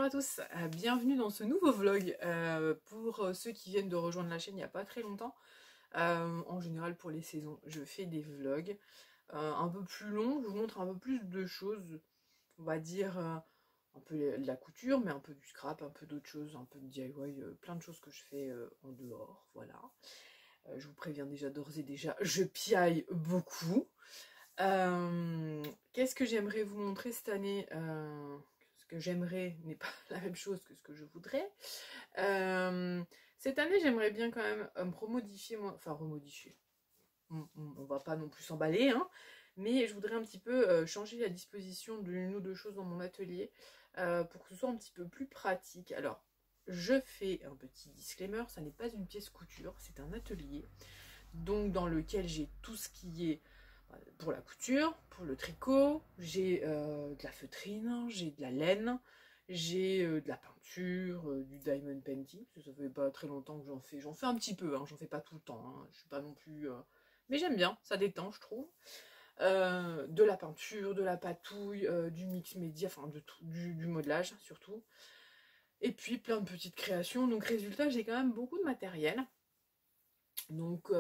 à tous, bienvenue dans ce nouveau vlog. Pour ceux qui viennent de rejoindre la chaîne il n'y a pas très longtemps, en général pour les saisons, je fais des vlogs un peu plus longs, je vous montre un peu plus de choses, on va dire un peu de la couture, mais un peu du scrap, un peu d'autres choses, un peu de DIY, plein de choses que je fais en dehors, voilà. Je vous préviens déjà d'ores et déjà, je piaille beaucoup. Qu'est-ce que j'aimerais vous montrer cette année ce que j'aimerais n'est pas la même chose que ce que je voudrais. Cette année, j'aimerais bien quand même me remodifier, enfin remodifier. On va pas non plus s'emballer, hein, mais je voudrais un petit peu changer la disposition d'une ou deux choses dans mon atelier pour que ce soit un petit peu plus pratique. Alors, je fais un petit disclaimer, ça n'est pas une pièce couture, c'est un atelier, donc dans lequel j'ai tout ce qui est pour la couture, pour le tricot, j'ai de la feutrine, j'ai de la laine, j'ai de la peinture, du diamond painting, ça fait pas très longtemps que j'en fais un petit peu, hein, j'en fais pas tout le temps, hein, je suis pas non plus... Mais j'aime bien, ça détend je trouve. De la peinture, de la patouille, du mix média, enfin de tout, du modelage surtout. Et puis plein de petites créations, donc résultat j'ai quand même beaucoup de matériel. Donc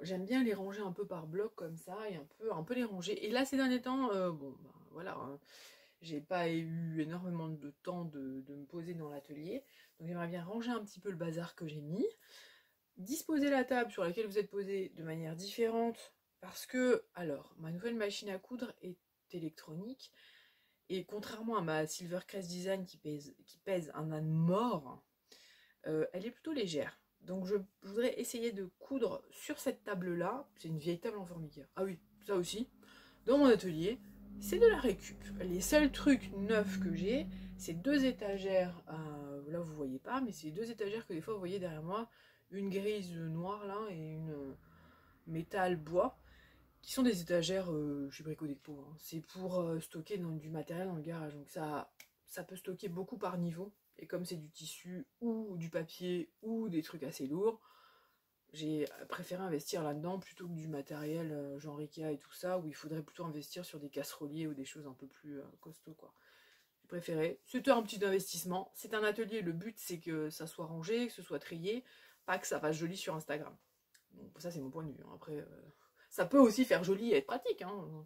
j'aime bien les ranger un peu par bloc comme ça et un peu les ranger. Et là ces derniers temps, bon ben, voilà, hein, j'ai pas eu énormément de temps de me poser dans l'atelier. Donc j'aimerais bien ranger un petit peu le bazar que j'ai mis. Disposer la table sur laquelle vous êtes posé de manière différente. Parce que, alors, ma nouvelle machine à coudre est électronique. Et contrairement à ma Silvercrest Design qui pèse un âne mort, elle est plutôt légère. Donc je voudrais essayer de coudre sur cette table-là. C'est une vieille table en formica. Ah oui, ça aussi. Dans mon atelier, c'est de la récup. Les seuls trucs neufs que j'ai, c'est deux étagères. Là, vous voyez pas, mais c'est deux étagères que des fois, vous voyez derrière moi. Une grise noire, là, et une métal bois. Qui sont des étagères chez Brico Dépôt. Hein. C'est pour stocker du matériel dans le garage. Donc ça peut stocker beaucoup par niveau. Et comme c'est du tissu ou du papier ou des trucs assez lourds, j'ai préféré investir là-dedans plutôt que du matériel genre Ikea et tout ça, où il faudrait plutôt investir sur des casseroliers ou des choses un peu plus costauds, quoi. J'ai préféré. C'était un petit investissement. C'est un atelier. Le but, c'est que ça soit rangé, que ce soit trié, pas que ça fasse joli sur Instagram. Donc ça, c'est mon point de vue. Hein. Après, ça peut aussi faire joli et être pratique, hein.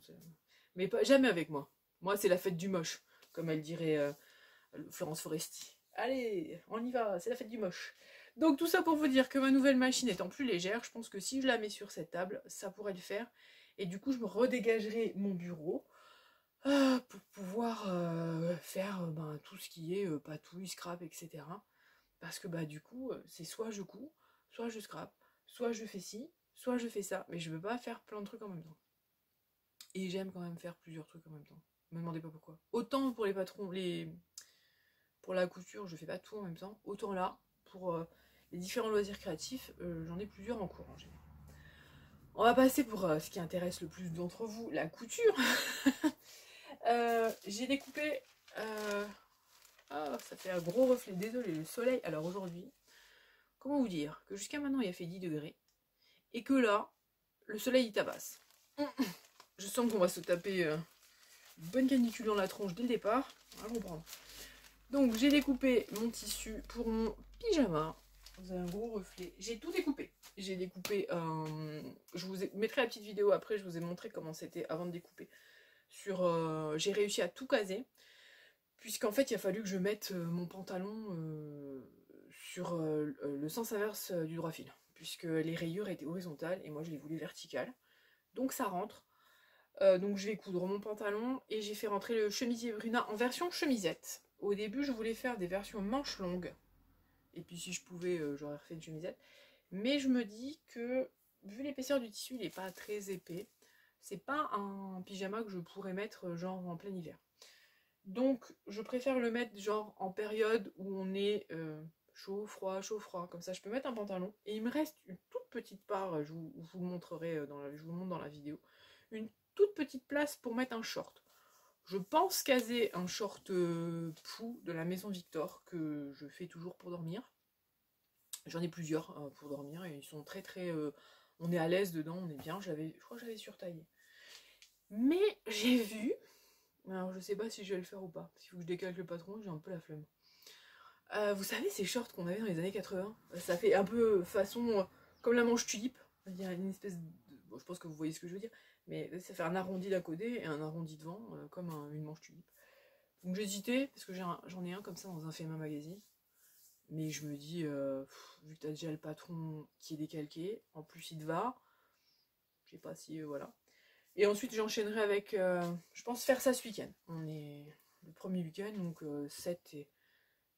Mais pas, jamais avec moi. Moi, c'est la fête du moche, comme elle dirait Florence Foresti. Allez, on y va, c'est la fête du moche. Donc tout ça pour vous dire que ma nouvelle machine étant plus légère, je pense que si je la mets sur cette table, ça pourrait le faire. Et du coup, je me redégagerai mon bureau pour pouvoir faire tout ce qui est patouille, scrap, etc. Parce que du coup, c'est soit je couds, soit je scrap, soit je fais ci, soit je fais ça. Mais je veux pas faire plein de trucs en même temps. Et j'aime quand même faire plusieurs trucs en même temps. Me demandez pas pourquoi. Autant pour les patrons, pour la couture, je fais pas tout en même temps. Autant là, pour les différents loisirs créatifs, j'en ai plusieurs en cours en général. On va passer pour ce qui intéresse le plus d'entre vous, la couture. J'ai découpé... ça fait un gros reflet, désolé, le soleil. Alors aujourd'hui, comment vous dire que jusqu'à maintenant il a fait 10 degrés et que là, le soleil il tabasse. Je sens qu'on va se taper une bonne canicule dans la tronche dès le départ. On va comprendre. Donc j'ai découpé mon tissu pour mon pyjama. Vous avez un gros reflet. J'ai tout découpé. J'ai découpé. Je vous mettrai la petite vidéo après. Je vous ai montré comment c'était avant de découper. J'ai réussi à tout caser. Puisqu'en fait, il a fallu que je mette mon pantalon sur le sens inverse du droit fil. Puisque les rayures étaient horizontales et moi je les voulais verticales. Donc ça rentre. Donc je vais coudre mon pantalon et j'ai fait rentrer le chemisier Bruna en version chemisette. Au début, je voulais faire des versions manches longues. Et puis si je pouvais, j'aurais refait une chemisette. Mais je me dis que, vu l'épaisseur du tissu, il n'est pas très épais. C'est pas un pyjama que je pourrais mettre genre en plein hiver. Donc je préfère le mettre genre en période où on est chaud, froid, chaud, froid. Comme ça, je peux mettre un pantalon. Et il me reste une toute petite part, je vous le montrerai, je vous le montre dans la vidéo. Une toute petite place pour mettre un short. Je pense caser un short pou de la maison Victor que je fais toujours pour dormir. J'en ai plusieurs pour dormir et ils sont très très... on est à l'aise dedans, on est bien. Je crois que j'avais surtaillé. Mais j'ai vu... Alors je sais pas si je vais le faire ou pas. S'il faut que je décalque le patron, j'ai un peu la flemme. Vous savez ces shorts qu'on avait dans les années 80? Ça fait un peu façon comme la manche tulipe. Il y a une espèce de... Bon, je pense que vous voyez ce que je veux dire. Mais ça fait un arrondi d'un côté et un arrondi devant, comme une manche tulipe. Donc j'hésitais, parce que j'en ai un comme ça dans un Fema magazine. Mais je me dis, vu que t'as déjà le patron qui est décalqué, en plus il te va, je sais pas si, voilà. Et ensuite j'enchaînerai avec, je pense faire ça ce week-end. On est le premier week-end, donc 7 et...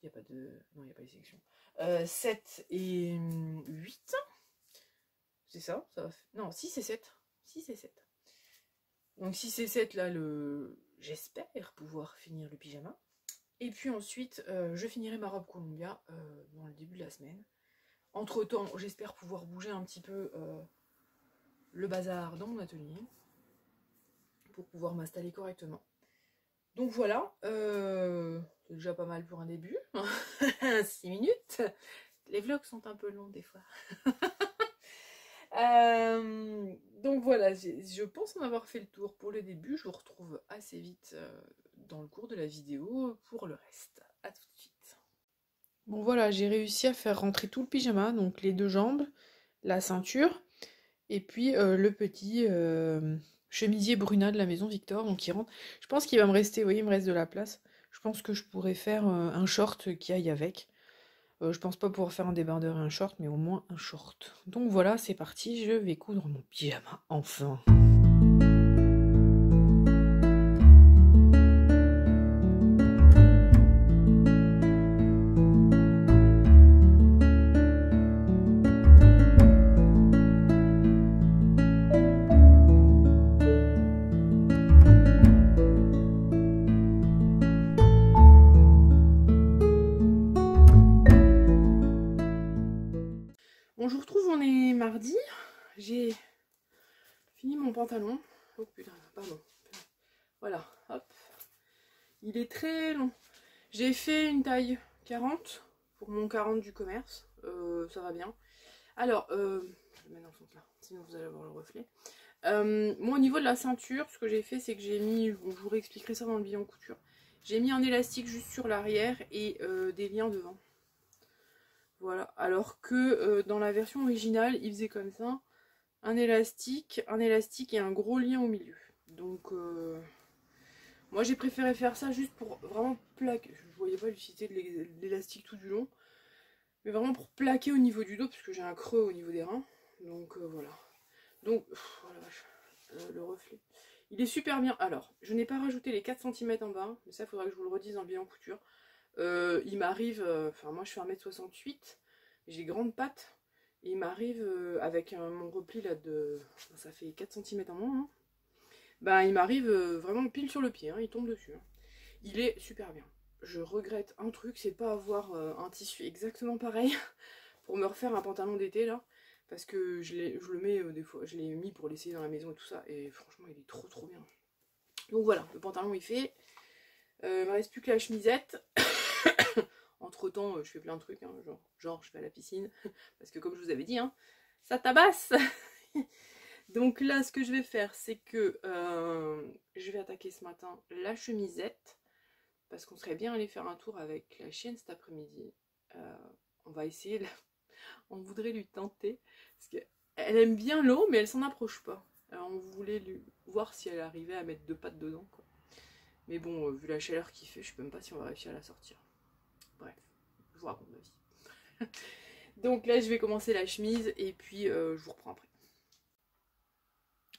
Il n'y a pas de... Non, il n'y a pas les sélections. 7 et 8. C'est ça, ça va... Non, 6 et 7. 6 et 7. Donc 6 et 7, là, j'espère pouvoir finir le pyjama. Et puis ensuite, je finirai ma robe Columbia dans le début de la semaine. Entre temps, j'espère pouvoir bouger un petit peu le bazar dans mon atelier pour pouvoir m'installer correctement. Donc voilà, c'est déjà pas mal pour un début. 6 minutes. Les vlogs sont un peu longs des fois. Donc voilà, je pense en avoir fait le tour pour le début. Je vous retrouve assez vite dans le cours de la vidéo pour le reste. A tout de suite. Bon voilà, j'ai réussi à faire rentrer tout le pyjama, donc les 2 jambes, la ceinture, et puis le petit chemisier Bruna de la maison Victor, donc il rentre. Je pense qu'il va me rester, vous voyez, il me reste de la place. Je pense que je pourrais faire un short qui aille avec. Je pense pas pouvoir faire un débardeur et un short, mais au moins un short. Donc voilà, c'est parti, je vais coudre mon pyjama, enfin. Bon, je vous retrouve, on est mardi. J'ai fini mon pantalon. Oh putain, pardon. Voilà, hop. Il est très long. J'ai fait une taille 40 pour mon 40 du commerce. Ça va bien. Alors, je vais mettre dans ce sens-là, sinon vous allez avoir le reflet. Moi, au niveau de la ceinture, ce que j'ai fait, c'est que j'ai mis, bon, je vous réexpliquerai ça dans le bilan couture. J'ai mis un élastique juste sur l'arrière et des liens devant. Voilà, alors que dans la version originale, il faisait comme ça, un élastique et un gros lien au milieu. Donc, moi j'ai préféré faire ça juste pour vraiment plaquer. Je voyais pas l'utilité de l'élastique tout du long, mais vraiment pour plaquer au niveau du dos, parce que j'ai un creux au niveau des reins. Donc voilà. Donc, oh la vache, le reflet. Il est super bien. Alors, je n'ai pas rajouté les 4 cm en bas, mais ça, il faudra que je vous le redise dans le bilan couture. Il m'arrive, enfin moi je fais 1m68, j'ai grandes pattes, et il m'arrive avec mon repli là de, ça fait 4 cm en moins, hein. Ben il m'arrive vraiment pile sur le pied, hein, il tombe dessus, hein. Il est super bien. Je regrette un truc, c'est pas avoir un tissu exactement pareil pour me refaire un pantalon d'été là, parce que je le mets des fois, je l'ai mis pour l'essayer dans la maison et tout ça, et franchement il est trop bien. Donc voilà, le pantalon il fait, il me reste plus que la chemisette. Entre temps, je fais plein de trucs, hein, genre je vais à la piscine, parce que comme je vous avais dit, hein, ça tabasse. Donc là, ce que je vais faire, c'est que je vais attaquer ce matin la chemisette, parce qu'on serait bien allé faire un tour avec la chienne cet après-midi. On va essayer, on voudrait lui tenter, parce qu'elle aime bien l'eau, mais elle s'en approche pas. Alors on voulait voir si elle arrivait à mettre 2 pattes dedans, quoi. Mais bon, vu la chaleur qu'il fait, je sais même pas si on va réussir à la sortir. Bref, je vous raconte ma vie. Donc là, je vais commencer la chemise et puis je vous reprends après.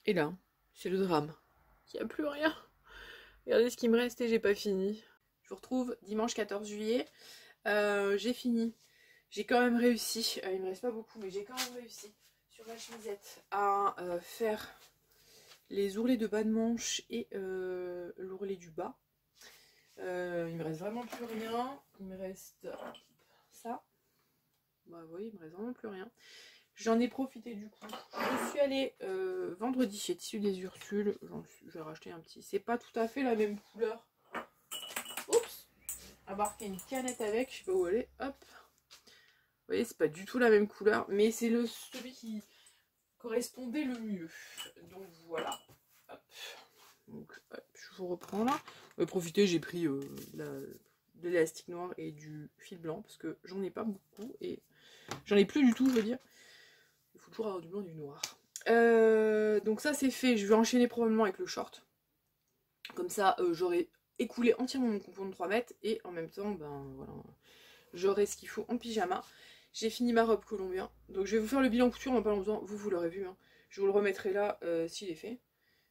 Et là, c'est le drame. Il n'y a plus rien. Regardez ce qui me reste et j'ai pas fini. Je vous retrouve dimanche 14 juillet. J'ai fini. J'ai quand même réussi. Il me reste pas beaucoup, mais j'ai quand même réussi sur la chemisette à faire les ourlets de bas de manche et l'ourlet du bas. Il me reste vraiment plus rien. Il me reste ça. Bah oui, il me reste vraiment plus rien. J'en ai profité du coup. Je suis allée vendredi chez Tissus des Ursules. Je vais racheter un petit. C'est pas tout à fait la même couleur. Oups. Avoir qu'il y a une canette avec. Je sais pas où elle est. Hop. Vous voyez, c'est pas du tout la même couleur. Mais c'est celui qui correspondait le mieux. Donc voilà. Hop. Donc hop, je vous reprends là. Profitez, j'ai pris de l'élastique noir et du fil blanc, parce que j'en ai pas beaucoup, et j'en ai plus du tout, je veux dire. Il faut toujours avoir du blanc et du noir. Donc ça c'est fait, je vais enchaîner probablement avec le short. Comme ça, j'aurai écoulé entièrement mon coupon de 3 mètres, et en même temps, ben voilà, j'aurai ce qu'il faut en pyjama. J'ai fini ma robe colombien, donc je vais vous faire le bilan couture en pas longtemps, vous l'aurez vu, hein. Je vous le remettrai là s'il est fait.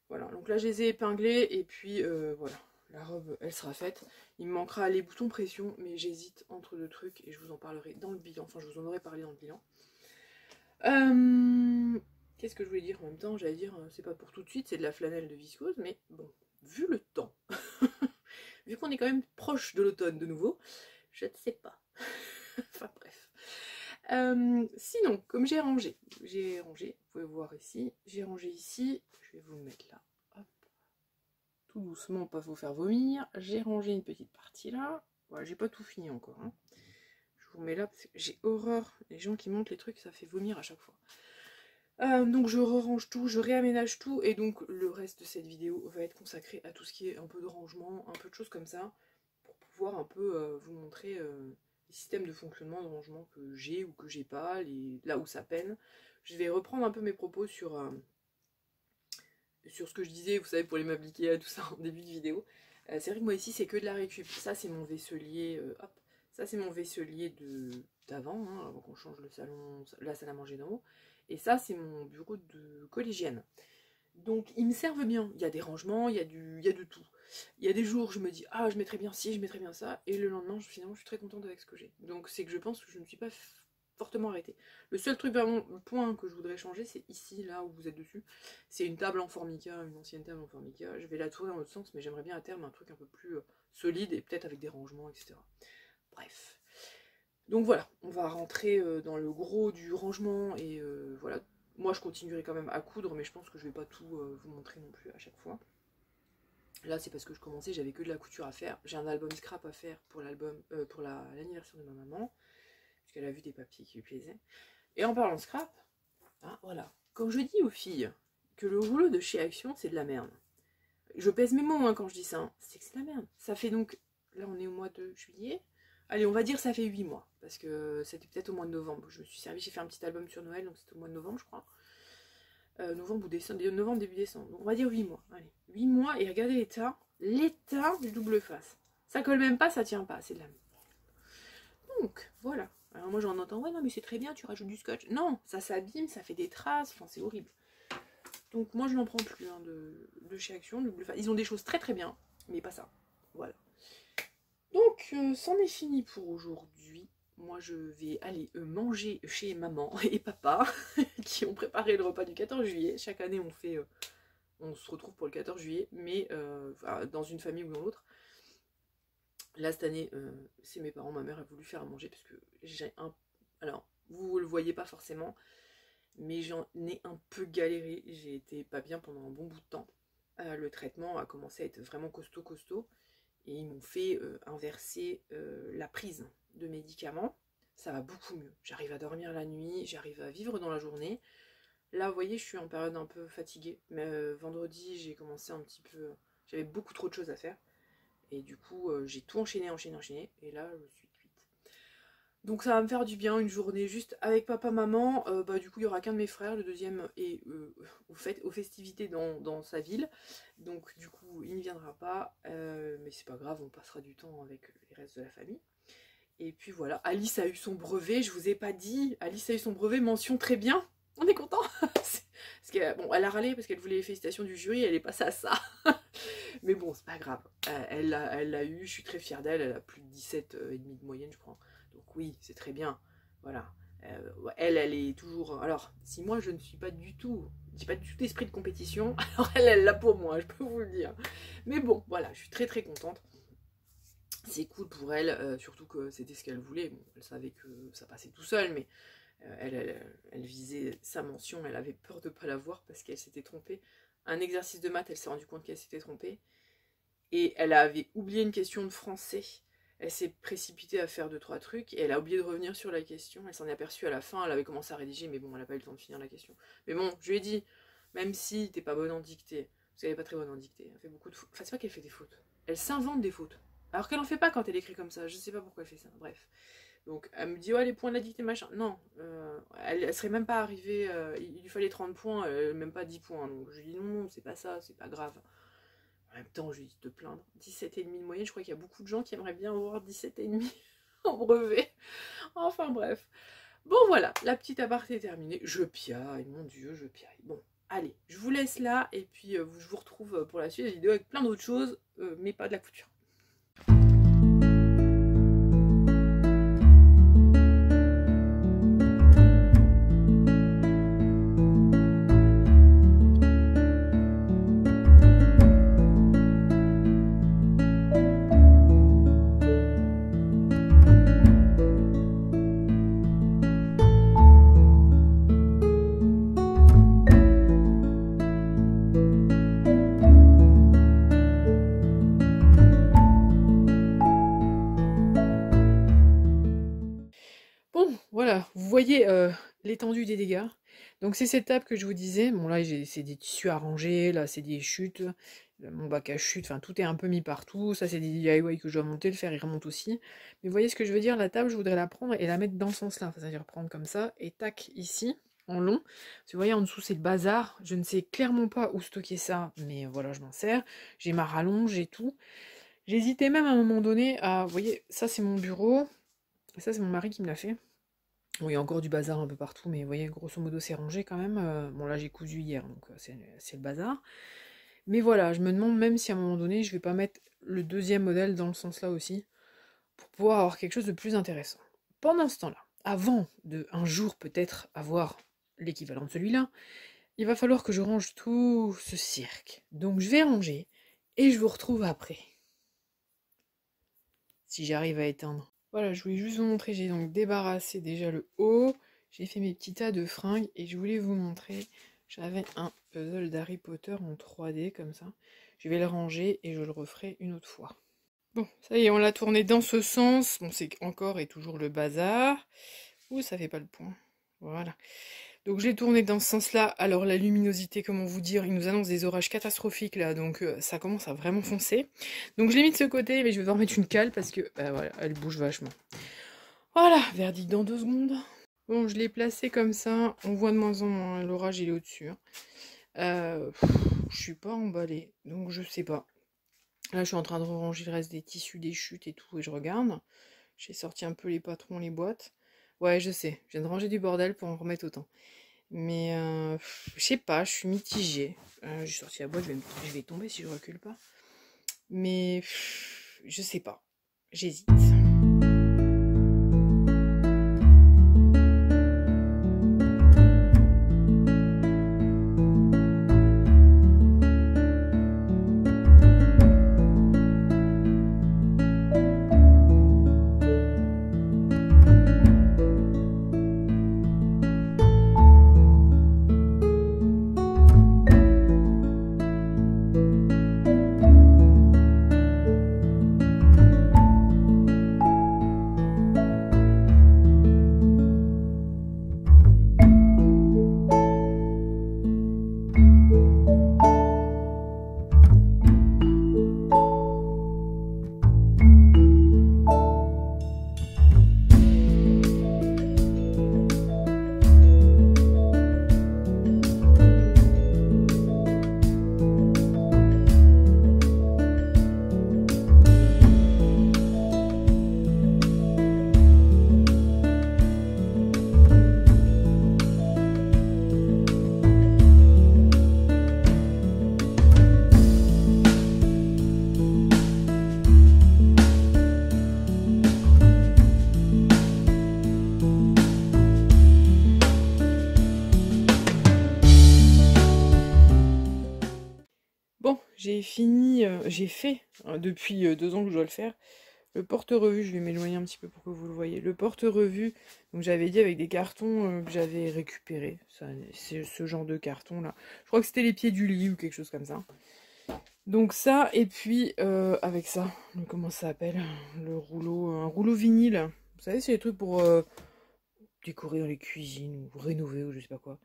Voilà, donc là je les ai épinglés, et puis voilà, la robe elle sera faite. Il me manquera les boutons pression, mais j'hésite entre deux trucs, et je vous en parlerai dans le bilan, enfin je vous en aurai parlé dans le bilan. Qu'est-ce que je voulais dire en même temps? J'allais dire, c'est pas pour tout de suite, c'est de la flanelle de viscose, mais bon, vu le temps, vu qu'on est quand même proche de l'automne de nouveau, je ne sais pas. Enfin bref. Sinon, comme j'ai rangé, vous pouvez voir ici, j'ai rangé ici, je vais vous le mettre là, hop, tout doucement, pas vous faire vomir. J'ai rangé une petite partie là, voilà, j'ai pas tout fini encore, hein. Je vous mets là parce que j'ai horreur, les gens qui montent les trucs, ça fait vomir à chaque fois. Donc je range tout, je réaménage tout, et donc le reste de cette vidéo va être consacré à tout ce qui est un peu de rangement, un peu de choses comme ça, pour pouvoir un peu vous montrer les systèmes de fonctionnement, de rangement que j'ai ou que j'ai pas, là où ça peine. Je vais reprendre un peu mes propos sur ce que je disais, vous savez, pour les meubles Ikea, tout ça en début de vidéo. C'est vrai que moi ici c'est que de la récup. Ça c'est mon vaisselier, hop, ça c'est mon vaisselier d'avant, hein, avant qu'on change le salon, la salle à manger d'en haut. Et ça c'est mon bureau de collégienne. Donc ils me servent bien, il y a des rangements, il y a de tout. Il y a des jours je me dis ah je mettrais bien ci, je mettrais bien ça, et le lendemain finalement je suis très contente avec ce que j'ai. Donc c'est que je pense que je ne suis pas fortement arrêtée. Le seul truc vraiment, le point que je voudrais changer, c'est ici, là où vous êtes dessus. C'est une table en formica, une ancienne table en formica. Je vais la tourner dans l'autre sens, mais j'aimerais bien à terme un truc un peu plus solide, et peut-être avec des rangements, etc. Bref. Donc voilà, on va rentrer dans le gros du rangement, et voilà. Moi je continuerai quand même à coudre, mais je pense que je vais pas tout vous montrer non plus à chaque fois. Là c'est parce que je commençais, j'avais que de la couture à faire. J'ai un album scrap à faire pour l'anniversaire de ma maman, parce qu'elle a vu des papiers qui lui plaisaient. Et en parlant de scrap, hein, voilà, quand je dis aux filles que le rouleau de chez Action c'est de la merde, je pèse mes mots hein, quand je dis ça, hein. C'est que c'est de la merde. Ça fait donc, là on est au mois de juillet, allez on va dire ça fait 8 mois, parce que c'était peut-être au mois de novembre, je me suis servi, j'ai fait un petit album sur Noël, donc c'était au mois de novembre je crois. Novembre ou décembre, novembre, début décembre, donc on va dire 8 mois, allez, 8 mois, et regardez l'état du double face. Ça colle même pas, ça tient pas, c'est de la merde. Donc, voilà. Alors moi j'en entends, ouais non mais c'est très bien, tu rajoutes du scotch. Non, ça s'abîme, ça fait des traces, enfin c'est horrible. Donc moi je n'en prends plus hein, de chez Action, double face. Ils ont des choses très très bien, mais pas ça. Voilà. Donc c'en est fini pour aujourd'hui. Moi je vais aller manger chez maman et papa qui ont préparé le repas du 14 juillet. Chaque année on se retrouve pour le 14 juillet, mais dans une famille ou dans l'autre. Là cette année c'est mes parents, ma mère a voulu faire à manger parce que j'ai un... Alors vous le voyez pas forcément, mais j'en ai un peu galéré, j'ai été pas bien pendant un bon bout de temps. Le traitement a commencé à être vraiment costaud, et ils m'ont fait inverser la prise de médicaments. Ça va beaucoup mieux, j'arrive à dormir la nuit, j'arrive à vivre dans la journée. Là vous voyez je suis en période un peu fatiguée, mais vendredi j'ai commencé un petit peu, j'avais beaucoup trop de choses à faire, et du coup j'ai tout enchaîné, et là je suis cuite. Donc ça va me faire du bien, une journée juste avec papa, maman. Du coup il y aura qu'un de mes frères, le deuxième est aux festivités dans sa ville, donc du coup il ne viendra pas, mais c'est pas grave, on passera du temps avec les restes de la famille. Et puis voilà, Alice a eu son brevet, je vous ai pas dit, Alice a eu son brevet, mention très bien, on est content. Parce que, bon, elle a râlé parce qu'elle voulait les félicitations du jury, elle est passée à ça. Mais bon, c'est pas grave, elle l'a eu, je suis très fière d'elle, elle a plus de 17,5 de moyenne je crois. Donc oui, c'est très bien, voilà. Elle est toujours... Alors, si moi je ne suis pas du tout... J'ai pas du tout d'esprit de compétition, alors elle l'a pour moi, je peux vous le dire. Mais bon, voilà, je suis très très contente. C'est cool pour elle, surtout que c'était ce qu'elle voulait. Bon, elle savait que ça passait tout seul, mais elle visait sa mention, elle avait peur de ne pas l'avoir parce qu'elle s'était trompée. Un exercice de maths, elle s'est rendue compte qu'elle s'était trompée. Et elle avait oublié une question de français. Elle s'est précipitée à faire 2-3 trucs et elle a oublié de revenir sur la question. Elle s'en est aperçue à la fin, elle avait commencé à rédiger, mais bon, elle n'a pas eu le temps de finir la question. Mais bon, je lui ai dit, même si t'es pas bonne en dictée, parce qu'elle n'est pas très bonne en dictée, elle fait beaucoup de fautes. Enfin, c'est pas qu'elle fait des fautes, elle s'invente des fautes. Alors qu'elle en fait pas quand elle écrit comme ça, je sais pas pourquoi elle fait ça, bref. Donc elle me dit ouais les points de la dictée machin, non, elle serait même pas arrivée, il lui fallait 30 points, même pas 10 points, donc je lui dis non, c'est pas ça, c'est pas grave. En même temps je lui dis de te plaindre, 17,5 de moyenne, je crois qu'il y a beaucoup de gens qui aimeraient bien avoir 17,5 en brevet, enfin bref. Bon voilà, la petite aparté est terminée, je piaille, mon dieu, je piaille, bon. Allez, je vous laisse là, et puis je vous retrouve pour la suite de la vidéo avec plein d'autres choses, mais pas de la couture. Bon, voilà, vous voyez l'étendue des dégâts. Donc c'est cette table que je vous disais. Bon là, c'est des tissus à ranger, là c'est des chutes, mon bac à chute, enfin tout est un peu mis partout. Ça c'est des DIY que je dois monter, le fer il remonte aussi. Mais vous voyez ce que je veux dire, la table, je voudrais la prendre et la mettre dans ce sens-là. C'est-à-dire prendre comme ça et tac, ici, en long. Parce que vous voyez, en dessous c'est le bazar. Je ne sais clairement pas où stocker ça, mais voilà, je m'en sers. J'ai ma rallonge, j'ai tout. J'hésitais même à un moment donné à... Vous voyez, ça c'est mon bureau. Et ça c'est mon mari qui me l'a fait. Bon, il y a encore du bazar un peu partout, mais vous voyez, grosso modo, c'est rangé quand même. Bon, là, j'ai cousu hier, donc c'est le bazar. Mais voilà, je me demande même si à un moment donné, je vais pas mettre le deuxième modèle dans le sens là aussi, pour pouvoir avoir quelque chose de plus intéressant. Pendant ce temps-là, avant de un jour peut-être avoir l'équivalent de celui-là, il va falloir que je range tout ce cirque. Donc je vais ranger, et je vous retrouve après. Si j'arrive à éteindre. Voilà, je voulais juste vous montrer, j'ai donc débarrassé déjà le haut, j'ai fait mes petits tas de fringues, et je voulais vous montrer, j'avais un puzzle d'Harry Potter en 3D, comme ça. Je vais le ranger, et je le referai une autre fois. Bon, ça y est, on l'a tourné dans ce sens, bon c'est encore et toujours le bazar. Ouh, ça fait pas le point, voilà. Donc je l'ai tourné dans ce sens-là. Alors la luminosité, comment vous dire, il nous annonce des orages catastrophiques là, donc ça commence à vraiment foncer. Donc je l'ai mis de ce côté, mais je vais devoir mettre une cale parce que, bah voilà, elle bouge vachement. Voilà, verdict dans 2 secondes. Bon, je l'ai placé comme ça, on voit de moins en moins, l'orage il est au-dessus. Je suis pas emballée, donc je sais pas. Là je suis en train de ranger le reste des tissus, des chutes et tout, et je regarde. J'ai sorti un peu les patrons, les boîtes. Ouais, je sais, je viens de ranger du bordel pour en remettre autant. Mais je sais pas, je suis mitigée. J'ai sorti la boîte, je vais tomber si je recule pas. Mais je sais pas, j'hésite. Bon, j'ai fini, j'ai fait, depuis 2 ans que je dois le faire, le porte-revue. Je vais m'éloigner un petit peu pour que vous le voyez. Le porte-revue, donc j'avais dit avec des cartons que j'avais récupérés. C'est ce genre de carton là. Je crois que c'était les pieds du lit ou quelque chose comme ça. Donc ça, et puis avec ça, comment ça s'appelle? Le rouleau, un rouleau vinyle. Vous savez, c'est les trucs pour décorer dans les cuisines ou rénover ou je sais pas quoi.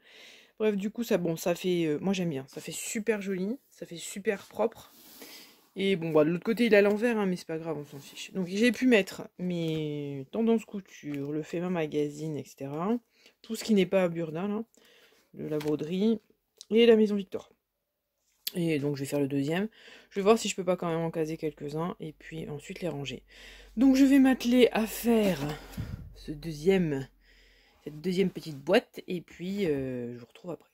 Bref, du coup, ça, bon, ça fait, moi j'aime bien, ça fait super joli, ça fait super propre. Et bon, bah, de l'autre côté, il est à l'envers, hein, mais c'est pas grave, on s'en fiche. Donc j'ai pu mettre mes tendances couture, le Fema Magazine, etc. Tout ce qui n'est pas à Burda, là, de la broderie, et la Maison Victor. Et donc je vais faire le deuxième. Je vais voir si je peux pas quand même en caser quelques-uns, et puis ensuite les ranger. Donc je vais m'atteler à faire cette deuxième petite boîte, et puis je vous retrouve après.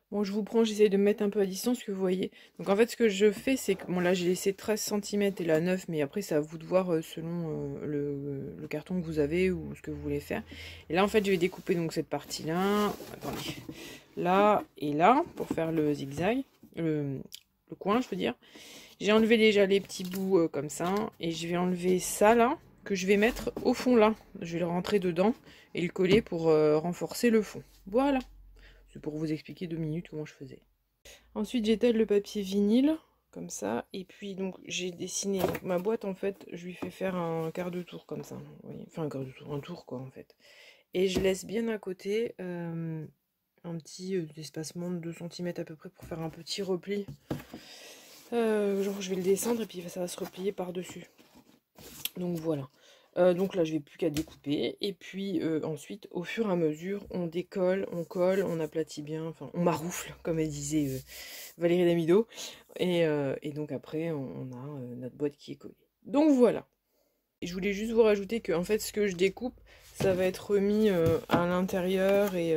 Bon, je vous prends, j'essaie de me mettre un peu à distance, que vous voyez. Donc en fait, ce que je fais, c'est que, bon là, j'ai laissé 13 cm et là 9, mais après, c'est à vous de voir selon le carton que vous avez ou ce que vous voulez faire. Et là, en fait, je vais découper donc cette partie-là, attendez, là et là, pour faire le zigzag, le coin, je veux dire. J'ai enlevé déjà les petits bouts comme ça, et je vais enlever ça là, que je vais mettre au fond là. Je vais le rentrer dedans et le coller pour renforcer le fond. Voilà. C'est pour vous expliquer 2 minutes comment je faisais. Ensuite, j'étale le papier vinyle, comme ça. Et puis, donc, j'ai dessiné ma boîte, en fait. Je lui fais faire un quart de tour, comme ça. Vous voyez, enfin, un quart de tour, un tour, quoi, en fait. Et je laisse bien à côté un petit espacement de 2 cm à peu près pour faire un petit repli. Genre, je vais le descendre et puis ça va se replier par-dessus. Donc, voilà. Donc là, je vais plus qu'à découper. Et puis ensuite, au fur et à mesure, on décolle, on colle, on aplatit bien. Enfin, on maroufle, comme elle disait Valérie Damido. Et donc après, on a notre boîte qui est collée. Donc voilà. Et je voulais juste vous rajouter que en fait, ce que je découpe, ça va être remis à l'intérieur et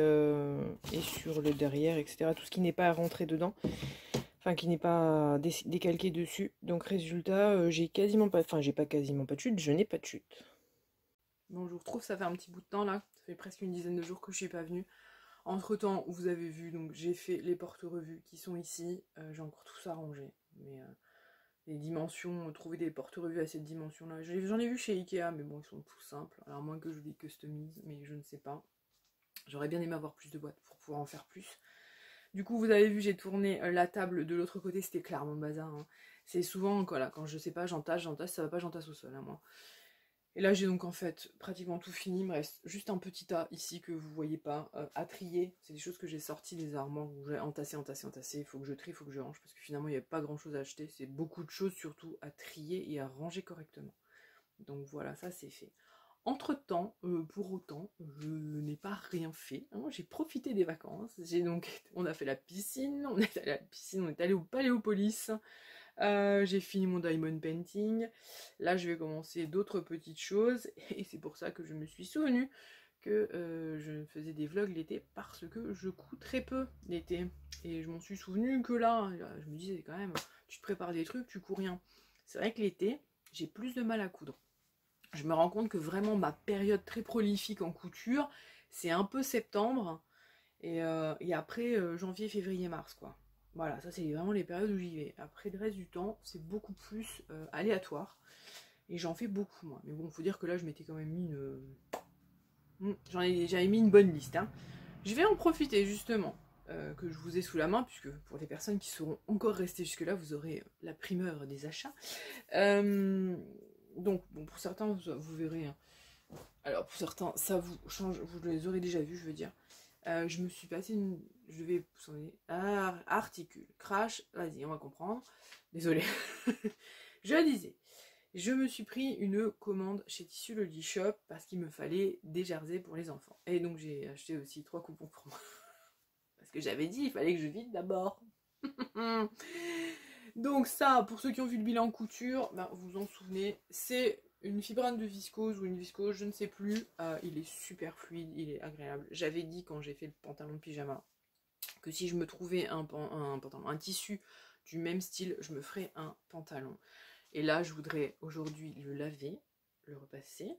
sur le derrière, etc. Tout ce qui n'est pas à rentrer dedans. Enfin, qui n'est pas décalqué dessus. Donc résultat, j'ai quasiment pas... Enfin, j'ai pas quasiment pas de chute, je n'ai pas de chute. Bon, je vous retrouve, ça fait un petit bout de temps là, ça fait presque une dizaine de jours que je suis pas venue. Entre temps, vous avez vu, donc j'ai fait les porte-revues qui sont ici, j'ai encore tout ça rangé, mais les dimensions, trouver des porte-revues à cette dimension là, j'en ai vu chez Ikea, mais bon, ils sont tout simples, alors à moins que je les customise, mais je ne sais pas. J'aurais bien aimé avoir plus de boîtes pour pouvoir en faire plus. Du coup, vous avez vu, j'ai tourné la table de l'autre côté, c'était clairement le bazar, hein. C'est souvent, voilà, quand je sais pas, j'entasse, ça va pas, j'entasse au sol, hein, moi. Et là, j'ai donc en fait pratiquement tout fini. Il me reste juste un petit tas ici que vous voyez pas à trier. C'est des choses que j'ai sorties des armoires où j'ai entassé. Il faut que je trie, il faut que je range parce que finalement, il n'y avait pas grand chose à acheter. C'est beaucoup de choses surtout à trier et à ranger correctement. Donc voilà, ça c'est fait. Entre-temps, pour autant, je n'ai pas rien fait, hein. J'ai profité des vacances. On a fait la piscine, on est allé à la piscine, on est allé au Paléopolis. J'ai fini mon diamond painting. Là, je vais commencer d'autres petites choses. Et c'est pour ça que je me suis souvenu que je faisais des vlogs l'été parce que je couds très peu l'été. Et je m'en suis souvenu que là, je me disais quand même, tu te prépares des trucs, tu couds rien. C'est vrai que l'été, j'ai plus de mal à coudre. Je me rends compte que vraiment ma période très prolifique en couture, c'est un peu septembre. Et après janvier, février, mars, quoi. Voilà, ça c'est vraiment les périodes où j'y vais. Après le reste du temps, c'est beaucoup plus aléatoire. Et j'en fais beaucoup moins. Mais bon, faut dire que là, je m'étais quand même mis j'avais mis une bonne liste, hein. Je vais en profiter justement que je vous ai sous la main, puisque pour les personnes qui seront encore restées jusque-là, vous aurez la primeur des achats. Donc, bon, pour certains, vous verrez, hein. Alors, pour certains, ça vous change, vous les aurez déjà vus, je veux dire. Je me suis passé une... Je vais... Articule. Crash. Vas-y, on va comprendre. Désolée. Je disais. Je me suis pris une commande chez Tissu Loli Shop parce qu'il me fallait des jerseys pour les enfants. Et donc, j'ai acheté aussi 3 coupons pour moi. Parce que j'avais dit, il fallait que je vide d'abord. Donc ça, pour ceux qui ont vu le bilan couture, ben, vous vous en souvenez, c'est une fibrane de viscose ou une viscose, je ne sais plus. Il est super fluide, il est agréable. J'avais dit quand j'ai fait le pantalon de pyjama que si je me trouvais un tissu du même style, je me ferais un pantalon. Et là, je voudrais aujourd'hui le laver, le repasser.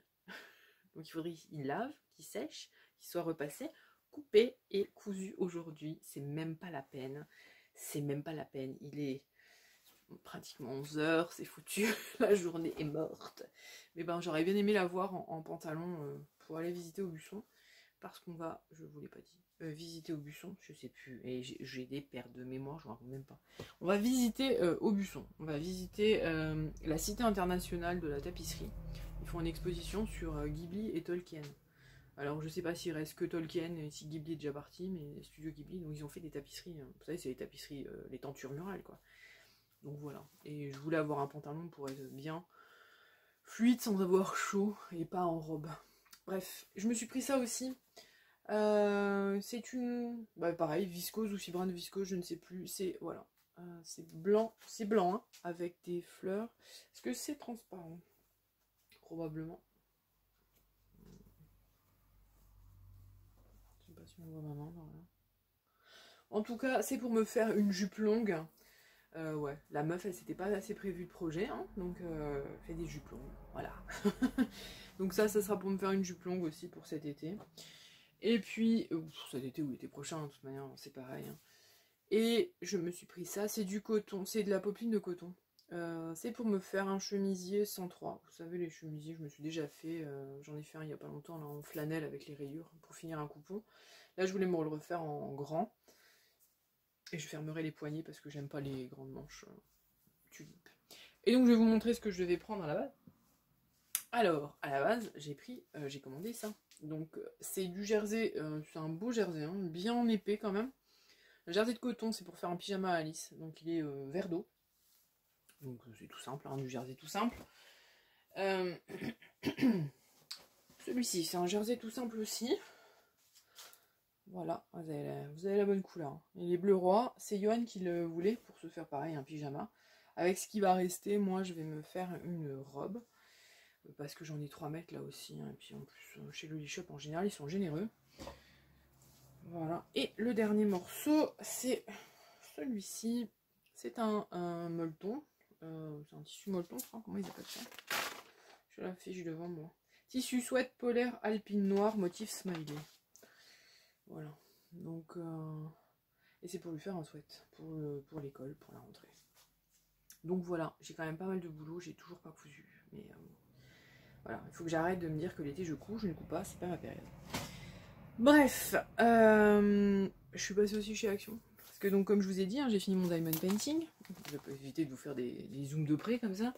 Donc il faudrait qu'il lave, qu'il sèche, qu'il soit repassé, coupé et cousu aujourd'hui. C'est même pas la peine. C'est même pas la peine. Il est pratiquement 11 heures, c'est foutu, la journée est morte. Mais ben j'aurais bien aimé la voir en pantalon pour aller visiter Aubusson, parce qu'on va, je vous l'ai pas dit, visiter Aubusson, je sais plus, et j'ai des pertes de mémoire, je m'en rappelle même pas. On va visiter Aubusson, on va visiter la cité internationale de la tapisserie. Ils font une exposition sur Ghibli et Tolkien. Alors je sais pas s'il reste que Tolkien et si Ghibli est déjà parti, mais Studio Ghibli, donc ils ont fait des tapisseries, hein. Vous savez, c'est les tapisseries, les tentures murales, quoi. Donc voilà, et je voulais avoir un pantalon pour être bien fluide sans avoir chaud et pas en robe. Bref, je me suis pris ça aussi. C'est une... Bah pareil, viscose ou fibrine de viscose, je ne sais plus. C'est... Voilà. C'est blanc, hein, avec des fleurs. Est-ce que c'est transparent? Probablement. Je sais pas si on voit ma main par là. En tout cas, c'est pour me faire une jupe longue. Ouais, la meuf, elle s'était pas assez prévu le projet, hein, donc fait des jupes longues, voilà. Donc ça sera pour me faire une jupe longue aussi pour cet été. Et puis, cet été ou l'été prochain, de toute manière, c'est pareil. Hein. Et je me suis pris ça, c'est du coton, c'est de la popeline de coton. C'est pour me faire un chemisier 103. Vous savez, les chemisiers, je me suis déjà fait, j'en ai fait un il y a pas longtemps, là, en flanelle avec les rayures, pour finir un coupon. Là, je voulais me le refaire en grand. Et je fermerai les poignets parce que j'aime pas les grandes manches tulipes. Et donc je vais vous montrer ce que je devais prendre à la base. Alors, à la base, j'ai commandé ça. Donc c'est du jersey, c'est un beau jersey, hein, bien épais quand même. Le jersey de coton, c'est pour faire un pyjama à Alice. Donc il est vert d'eau. Donc c'est tout simple, hein, du jersey tout simple. Celui-ci, c'est un jersey tout simple aussi. Voilà, vous avez la bonne couleur. Et les bleus rois, c'est Johan qui le voulait pour se faire pareil, un pyjama. Avec ce qui va rester, moi je vais me faire une robe. Parce que j'en ai 3 mètres là aussi. Hein, et puis en plus, chez Loli Shop en général, ils sont généreux. Voilà. Et le dernier morceau, c'est celui-ci. C'est un molleton. C'est un tissu molleton, je crois. Comment ils appellent ça? Je l'affiche devant moi. Tissu sweat polaire alpine noir, motif smiley. Voilà, donc et c'est pour lui faire un sweat pour l'école, pour la rentrée. Donc voilà, j'ai quand même pas mal de boulot, j'ai toujours pas cousu, mais voilà, il faut que j'arrête de me dire que l'été je couds, je ne couds pas, c'est pas ma période. Bref, je suis passée aussi chez Action, parce que donc comme je vous ai dit, hein, j'ai fini mon diamond painting. Je vais éviter de vous faire des zooms de près comme ça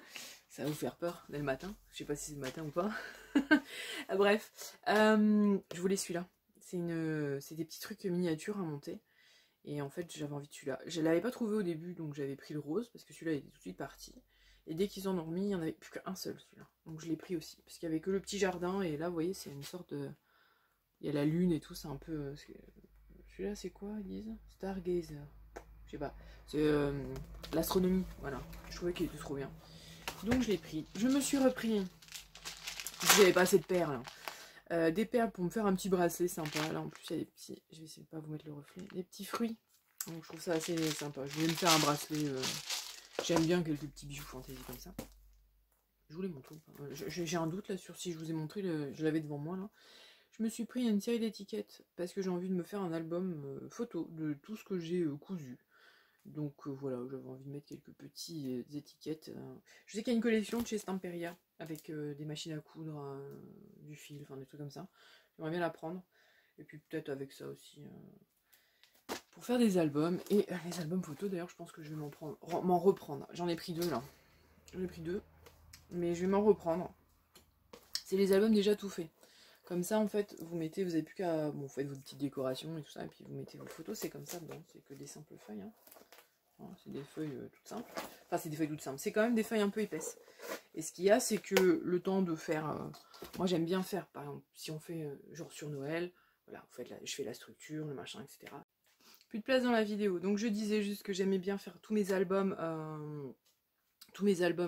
va vous faire peur dès le matin, je sais pas si c'est le matin ou pas. Bref, je voulais celui-là. C'est des petits trucs miniatures à monter. Et en fait, j'avais envie de celui-là. Je ne l'avais pas trouvé au début, donc j'avais pris le rose, parce que celui-là était tout de suite parti. Et dès qu'ils en ont remis, il n'y en avait plus qu'un seul, celui-là. Donc je l'ai pris aussi, parce qu'il n'y avait que le petit jardin. Et là, vous voyez, c'est une sorte de... Il y a la lune et tout, c'est un peu... Celui-là, c'est quoi, ils disent? Stargazer. Je sais pas. C'est l'astronomie, voilà. Je trouvais qu'il était trop bien. Donc je l'ai pris. Je me suis repris... J'avais pas assez de perles. Des perles pour me faire un petit bracelet sympa. Là en plus il y a des petits, je vais essayer de pas vous mettre le reflet, des petits fruits. Donc je trouve ça assez sympa. Je voulais me faire un bracelet. J'aime bien quelques petits bijoux fantaisie comme ça. Je vous les montre. J'ai un doute là sur si je vous ai montré, je l'avais devant moi là. Je me suis pris une série d'étiquettes parce que j'ai envie de me faire un album photo de tout ce que j'ai cousu. Donc voilà, j'avais envie de mettre quelques petites étiquettes. Je sais qu'il y a une collection de chez Stamperia avec des machines à coudre, du fil, enfin des trucs comme ça. J'aimerais bien la prendre. Et puis peut-être avec ça aussi pour faire des albums. Et les albums photos d'ailleurs, je pense que je vais m'en reprendre. J'en ai pris 2 là. J'en ai pris 2. Mais je vais m'en reprendre. C'est les albums déjà tout faits. Comme ça en fait, vous avez plus qu'à... Bon, vous faites vos petites décorations et tout ça. Et puis vous mettez vos photos, c'est comme ça dedans. C'est que des simples feuilles. Hein. C'est des feuilles toutes simples. Enfin, c'est des feuilles toutes simples. C'est quand même des feuilles un peu épaisses. Et ce qu'il y a, c'est que le temps de faire... moi, j'aime bien faire, par exemple, si on fait genre sur Noël, voilà, je fais la structure, le machin, etc. Plus de place dans la vidéo. Donc, je disais juste que j'aimais bien faire tous mes albums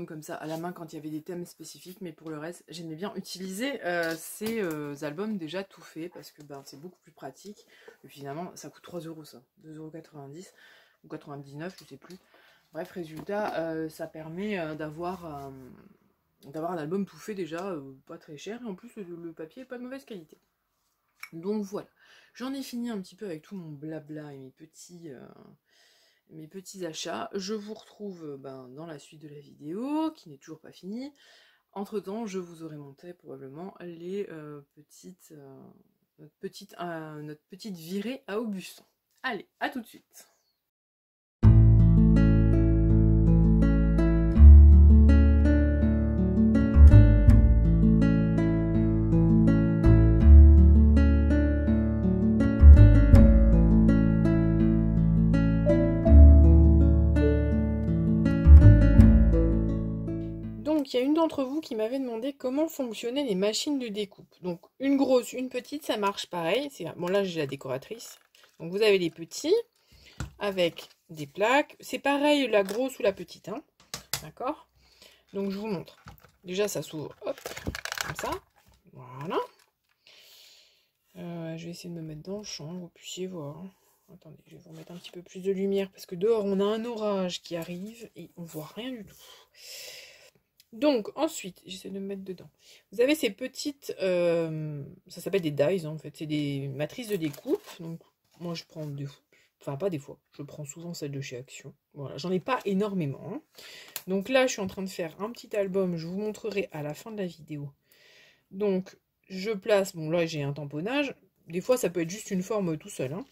comme ça à la main quand il y avait des thèmes spécifiques. Mais pour le reste, j'aimais bien utiliser ces albums déjà tout faits parce que c'est beaucoup plus pratique. Et finalement, ça coûte 3 € ça. 2,90 € ou 99, je sais plus. Bref, résultat, ça permet d'avoir un album tout fait déjà, pas très cher. Et en plus, le papier est pas de mauvaise qualité. Donc voilà, j'en ai fini un petit peu avec tout mon blabla et mes petits achats. Je vous retrouve dans la suite de la vidéo, qui n'est toujours pas finie. Entre temps, je vous aurai monté probablement les notre petite virée à Aubusson. Allez, à tout de suite. Donc, il y a une d'entre vous qui m'avait demandé comment fonctionnaient les machines de découpe. Donc, une grosse, une petite, ça marche pareil. Bon, là, j'ai la décoratrice. Donc, vous avez les petits avec des plaques. C'est pareil, la grosse ou la petite. Hein. D'accord? Donc, je vous montre. Déjà, ça s'ouvre, hop, comme ça. Voilà. Je vais essayer de me mettre dans le champ, vous puissiez voir. Attendez, je vais vous remettre un petit peu plus de lumière parce que dehors, on a un orage qui arrive et on voit rien du tout. Donc, ensuite, j'essaie de me mettre dedans. Vous avez ces petites... ça s'appelle des dies, en fait. C'est des matrices de découpe. Donc, moi, je prends des fois... Enfin, pas des fois. Je prends souvent celle de chez Action. Voilà, j'en ai pas énormément. Hein. Donc là, je suis en train de faire un petit album. Je vous montrerai à la fin de la vidéo. Donc, je place... Bon, là, j'ai un tamponnage. Des fois, ça peut être juste une forme tout seul. Hein.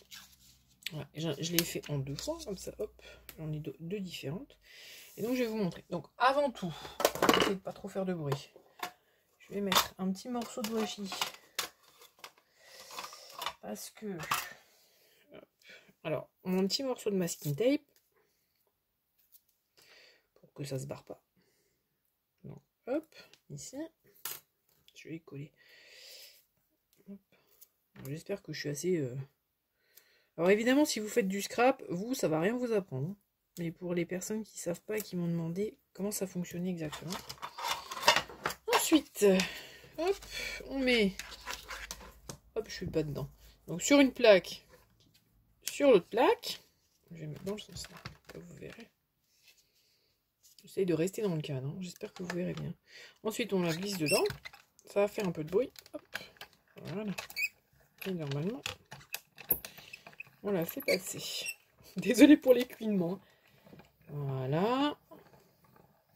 Voilà, je l'ai fait en 2 fois, comme ça. Hop, j'en ai deux différentes. Et donc, je vais vous montrer. Donc, avant tout, essayez de pas trop faire de bruit. Je vais mettre un petit morceau de washi. Parce que... Alors, on a un petit morceau de masking tape. Pour que ça se barre pas. Donc, hop, ici. Je vais coller. J'espère que je suis assez... Alors, évidemment, si vous faites du scrap, vous, ça va rien vous apprendre. Mais pour les personnes qui ne savent pas et qui m'ont demandé comment ça fonctionnait exactement. Ensuite, hop, on met... Hop, je suis pas dedans. Donc sur une plaque, sur l'autre plaque, je vais mettre dans le sens là, vous verrez. J'essaye de rester dans le cadre, hein. J'espère que vous verrez bien. Ensuite, on la glisse dedans. Ça va faire un peu de bruit. Hop, voilà. Et normalement, on la fait passer. Désolée pour les couinements. Voilà.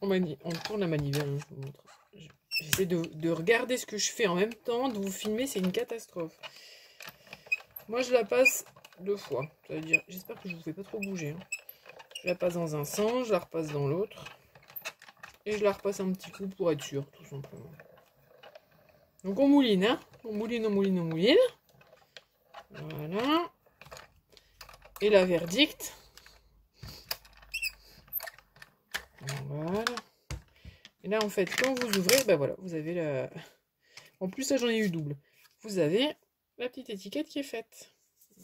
On tourne la manivelle, hein, je vous montre. J'essaie de regarder ce que je fais en même temps, de vous filmer, c'est une catastrophe. Moi, je la passe 2 fois. Ça veut dire, j'espère que je ne vous fais pas trop bouger. Hein. Je la passe dans un sens, je la repasse dans l'autre. Et je la repasse un petit coup pour être sûr, tout simplement. Donc, on mouline, hein. On mouline, on mouline, on mouline. Voilà. Et la verdict. Voilà. Et là, en fait, quand vous ouvrez, ben voilà, vous avez la... En plus, ça, j'en ai eu double. Vous avez la petite étiquette qui est faite.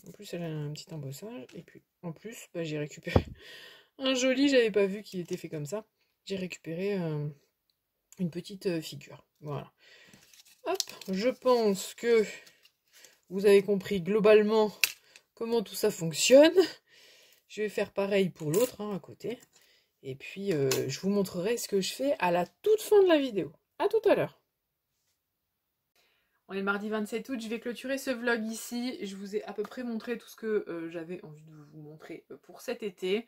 En plus, elle a un petit embossage. Et puis, en plus, ben, j'ai récupéré un joli, j'avais pas vu qu'il était fait comme ça. J'ai récupéré une petite figure. Voilà. Hop, je pense que vous avez compris globalement comment tout ça fonctionne. Je vais faire pareil pour l'autre, hein, à côté. Et puis, je vous montrerai ce que je fais à la toute fin de la vidéo. À tout à l'heure. On est le mardi 27 août, je vais clôturer ce vlog ici. Je vous ai à peu près montré tout ce que j'avais envie de vous montrer pour cet été.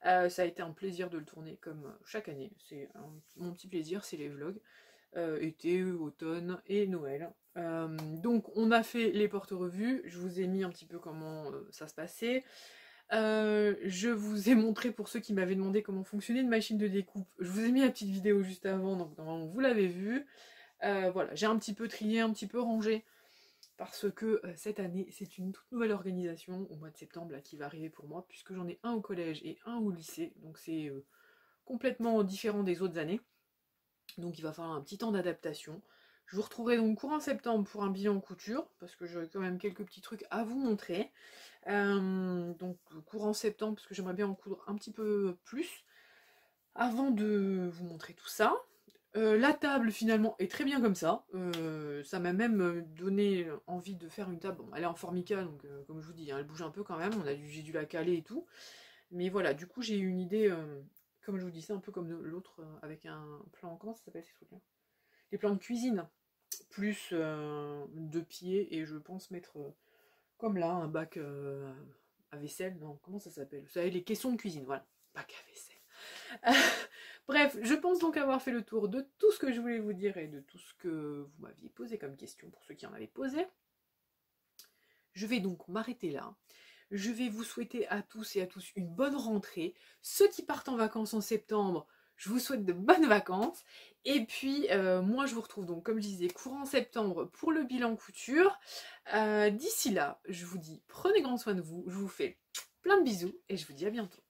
Ça a été un plaisir de le tourner comme chaque année. C'est mon petit plaisir, c'est les vlogs. Été, automne et Noël. Donc on a fait les portes-revues. Je vous ai mis un petit peu comment ça se passait. Je vous ai montré, pour ceux qui m'avaient demandé comment fonctionnait une machine de découpe, je vous ai mis la petite vidéo juste avant, donc normalement vous l'avez vu. Voilà, j'ai un petit peu trié, un petit peu rangé, parce que cette année, c'est une toute nouvelle organisation au mois de septembre là, qui va arriver pour moi, puisque j'en ai un au collège et un au lycée, donc c'est complètement différent des autres années. Donc il va falloir un petit temps d'adaptation. Je vous retrouverai donc courant septembre pour un bilan couture, parce que j'aurai quand même quelques petits trucs à vous montrer. Donc courant septembre, parce que j'aimerais bien en coudre un petit peu plus, avant de vous montrer tout ça. La table finalement est très bien comme ça. Ça m'a même donné envie de faire une table. Bon, elle est en formica, donc comme je vous dis, hein, elle bouge un peu quand même. J'ai dû la caler et tout. Mais voilà, du coup j'ai eu une idée, comme je vous dis, c'est un peu comme l'autre, avec un plan, comment ça s'appelle ces trucs-là? Les plans de cuisine, plus 2 pieds, et je pense mettre, comme là, un bac à vaisselle. Non, comment ça s'appelle? Vous savez, les caissons de cuisine, voilà. Bac à vaisselle. Bref, je pense donc avoir fait le tour de tout ce que je voulais vous dire et de tout ce que vous m'aviez posé comme question, pour ceux qui en avaient posé. Je vais donc m'arrêter là. Je vais vous souhaiter à tous et à tous une bonne rentrée. Ceux qui partent en vacances en septembre, je vous souhaite de bonnes vacances. Et puis, moi, je vous retrouve donc, comme je disais, courant septembre pour le bilan couture. D'ici là, je vous dis, prenez grand soin de vous. Je vous fais plein de bisous et je vous dis à bientôt.